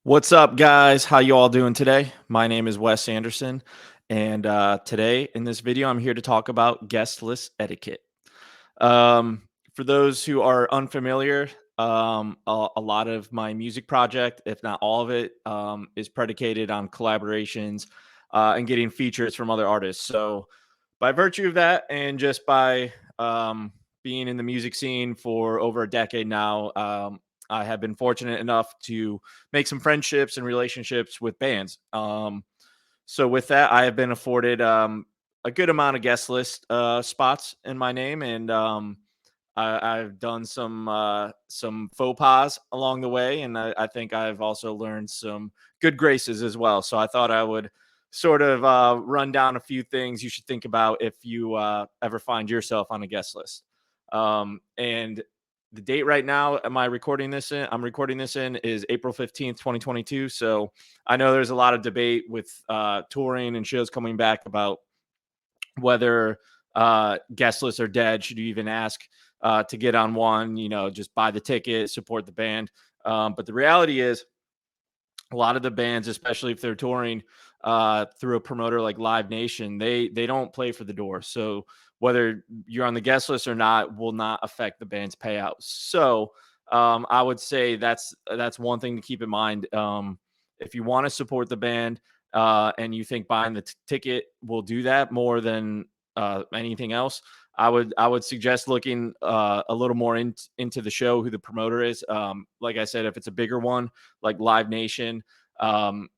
What's up, guys? How you all doing today? My name is Wes Anderson, and today in this video, I'm here to talk about guest list etiquette. For those who are unfamiliar, a lot of my music project, if not all of it, is predicated on collaborations and getting features from other artists. So, by virtue of that, and just by being in the music scene for over a decade now, I have been fortunate enough to make some friendships and relationships with bands. So with that, I have been afforded a good amount of guest list spots in my name, and I've done some faux pas along the way, and I think I've also learned some good graces as well. So I thought I would sort of run down a few things you should think about if you ever find yourself on a guest list. And the date right now, I'm recording this in is April 15th, 2022. So I know there's a lot of debate with touring and shows coming back about whether guest lists are dead. Should you even ask to get on one? Just buy the ticket, support the band. But the reality is, a lot of the bands, especially if they're touring through a promoter like Live Nation, they don't play for the door. So whether you're on the guest list or not will not affect the band's payouts. So I would say that's one thing to keep in mind. If you want to support the band and you think buying the ticket will do that more than anything else, I would suggest looking a little more into the show, who the promoter is. Like I said, if it's a bigger one like Live Nation, um,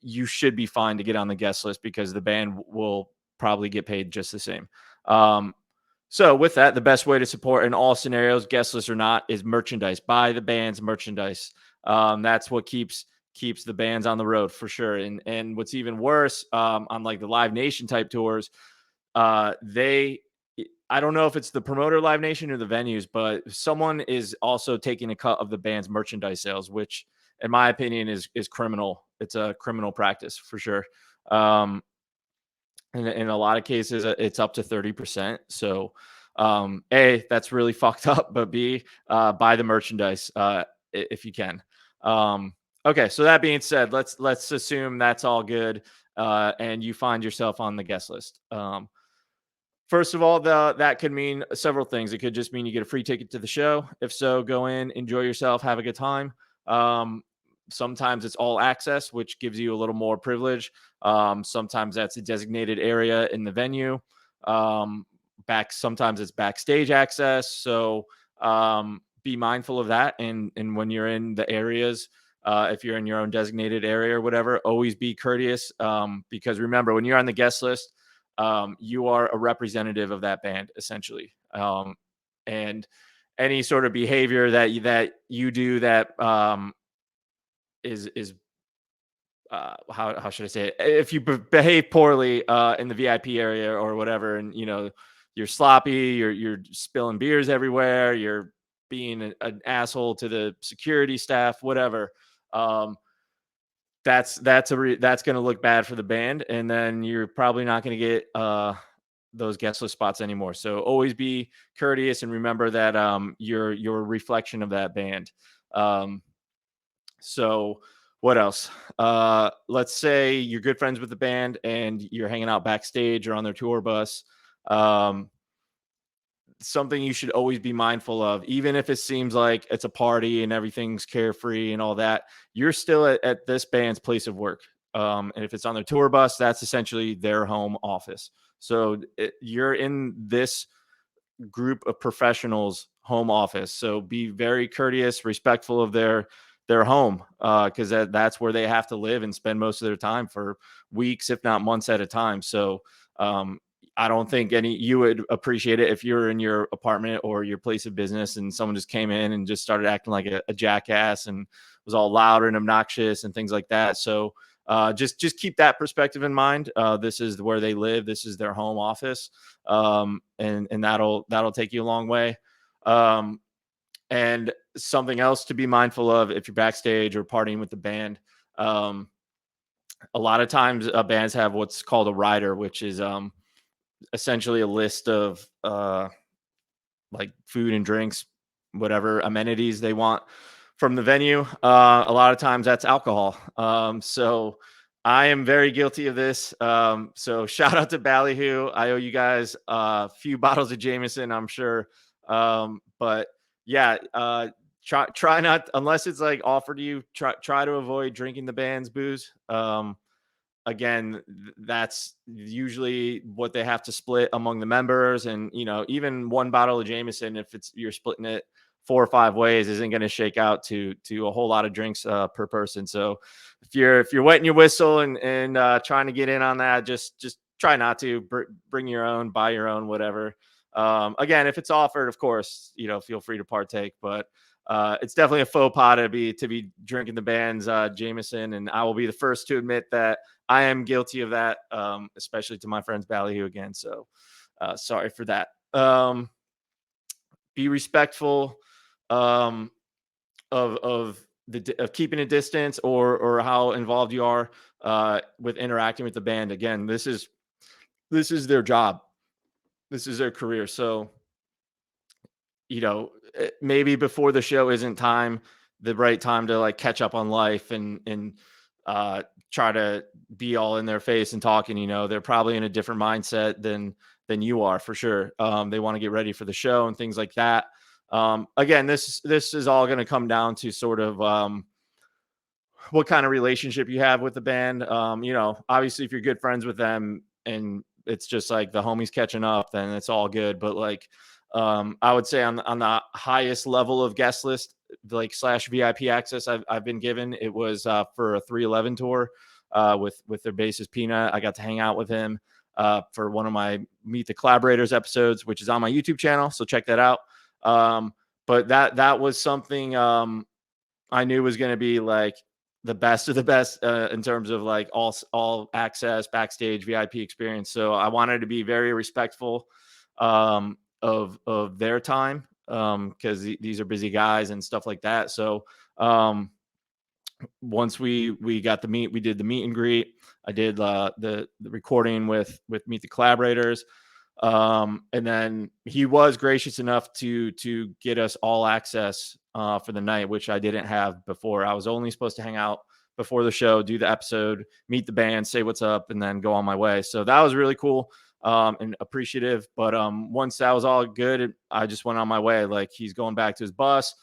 you should be fine to get on the guest list because the band will probably get paid just the same. Um, so with that, the best way to support in all scenarios, guest list or not, is merchandise. Buy the band's merchandise. That's what keeps the bands on the road for sure. And what's even worse, on like the Live Nation type tours, they I don't know if it's the promoter Live Nation or the venues, but someone is also taking a cut of the band's merchandise sales, which in my opinion is criminal. It's a criminal practice for sure. Um, in a lot of cases, it's up to 30%. So, A, that's really fucked up, but B, buy the merchandise if you can. Okay, so that being said, let's assume that's all good, and you find yourself on the guest list. First of all, that could mean several things. It could just mean you get a free ticket to the show. If so, go in, enjoy yourself, have a good time. Um, Sometimes it's all access, which gives you a little more privilege. Sometimes that's a designated area in the venue. Sometimes it's backstage access. So be mindful of that. And when you're in the areas, if you're in your own designated area or whatever, always be courteous. Because remember, when you're on the guest list, you are a representative of that band essentially. And any sort of behavior that you do that is how should I say it? If you behave poorly in the VIP area or whatever, and you're sloppy, you're spilling beers everywhere, you're being an asshole to the security staff, whatever. Um, that's going to look bad for the band, and then you're probably not going to get those guest list spots anymore. So always be courteous and remember that you're a reflection of that band. Um, so what else? Let's say you're good friends with the band and you're hanging out backstage or on their tour bus. Um, Something you should always be mindful of, even if it seems like it's a party and everything's carefree and all that, you're still at this band's place of work. And if it's on their tour bus, that's essentially their home office. So you're in this group of professionals' home office. So be very courteous, respectful of their home, because that's where they have to live and spend most of their time for weeks, if not months at a time. So I don't think you would appreciate it if you're in your apartment or your place of business and someone just came in and just started acting like a jackass and was all loud and obnoxious and things like that. So just keep that perspective in mind. This is where they live. This is their home office, and that'll take you a long way. And something else to be mindful of if you're backstage or partying with the band. A lot of times, bands have what's called a rider, which is essentially a list of like food and drinks, whatever amenities they want from the venue. A lot of times that's alcohol. So I am very guilty of this. So shout out to Ballyhoo. I owe you guys a few bottles of Jameson, I'm sure. But yeah, try not, unless it's like offered to you. Try to avoid drinking the band's booze. Again, that's usually what they have to split among the members. And, even one bottle of Jameson, if you're splitting it 4 or 5 ways, isn't going to shake out to a whole lot of drinks per person. So if you're wetting your whistle and trying to get in on that, just try not to bring your own, buy your own, whatever. Again, if it's offered, of course, feel free to partake, but it's definitely a faux pas to be drinking the band's Jameson. And I will be the first to admit that I am guilty of that, especially to my friends Ballyhoo again. So sorry for that. Be respectful um, of keeping a distance or how involved you are with interacting with the band. Again, this is their job. This is their career. So maybe before the show isn't the right time to like catch up on life and uh try to be all in their face and talking. They're probably in a different mindset than you are, for sure. They want to get ready for the show and things like that. Again, this is all going to come down to sort of what kind of relationship you have with the band. Obviously if you're good friends with them and it's just like the homies catching up, then it's all good. But like, I would say on the highest level of guest list, like slash VIP access I've been given, it was for a 311 tour with their bassist Peanut. I got to hang out with him for one of my Meet the Collaborators episodes, which is on my YouTube channel. So check that out. But that was something I knew was going to be like the best of the best in terms of like all access backstage VIP experience. So I wanted to be very respectful of their time because these are busy guys and stuff like that. So once we got we did the meet and greet. I did the recording with Meet the Collaborators. And then he was gracious enough to get us all access for the night, which I didn't have before. I was only supposed to hang out before the show, do the episode, meet the band, say what's up, and then go on my way. So that was really cool and appreciative. But once that was all good, I just went on my way. Like, he's going back to his bus.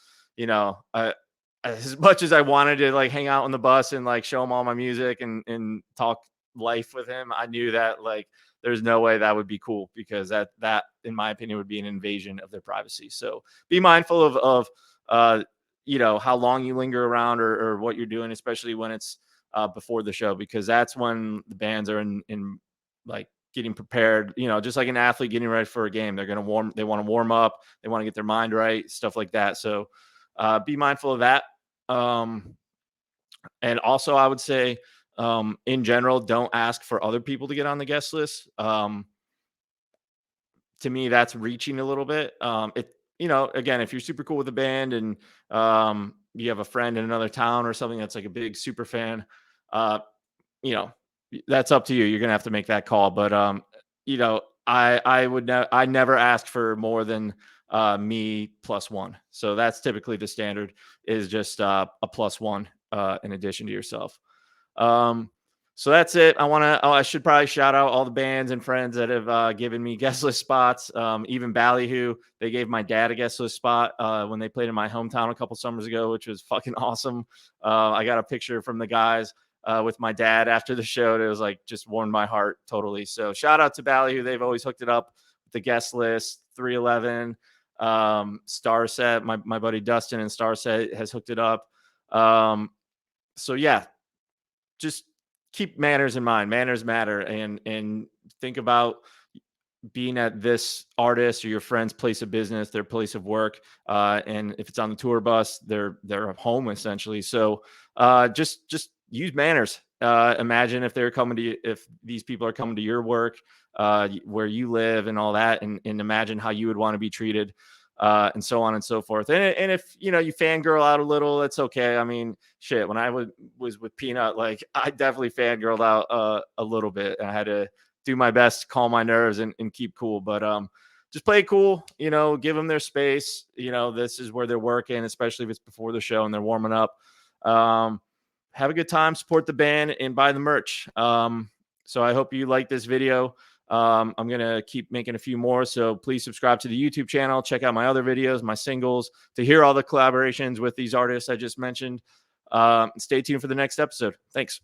As much as I wanted to like hang out on the bus and like show him all my music and talk life with him, I knew that like there's no way that would be cool, because that in my opinion would be an invasion of their privacy. So be mindful of how long you linger around or what you're doing, especially when it's before the show, because that's when the bands are in like getting prepared, just like an athlete getting ready for a game. They want to warm up, they want to get their mind right, stuff like that. So be mindful of that. And also I would say, in general, don't ask for other people to get on the guest list. To me, that's reaching a little bit. Again, if you're super cool with the band and you have a friend in another town or something that's like a big super fan, uh, you know, that's up to you. You're gonna have to make that call. But I never ask for more than me plus one. So that's typically the standard, is just a plus one in addition to yourself. Um, so that's it. I should probably shout out all the bands and friends that have given me guest list spots. Even Ballyhoo, they gave my dad a guest list spot when they played in my hometown a couple summers ago, which was fucking awesome. I got a picture from the guys with my dad after the show. It was like just warmed my heart totally. So shout out to Ballyhoo. They've always hooked it up with the guest list. 311, Starset. My buddy Dustin and Starset has hooked it up. So yeah, just keep manners in mind. Manners matter, and think about being at this artist or your friend's place of business, their place of work, and if it's on the tour bus, they're home essentially. So just use manners. Imagine if these people are coming to your work, where you live and all that, and imagine how you would want to be treated. And so on and so forth. And if you fangirl out a little, it's okay. I mean, shit. When I was with Peanut, like I definitely fangirled out a little bit. I had to do my best to calm my nerves and keep cool. But just play it cool, give them their space. This is where they're working, especially if it's before the show and they're warming up. Have a good time, support the band, and buy the merch. So I hope you like this video. I'm going to keep making a few more. So please subscribe to the YouTube channel. Check out my other videos, my singles, to hear all the collaborations with these artists I just mentioned. Stay tuned for the next episode. Thanks.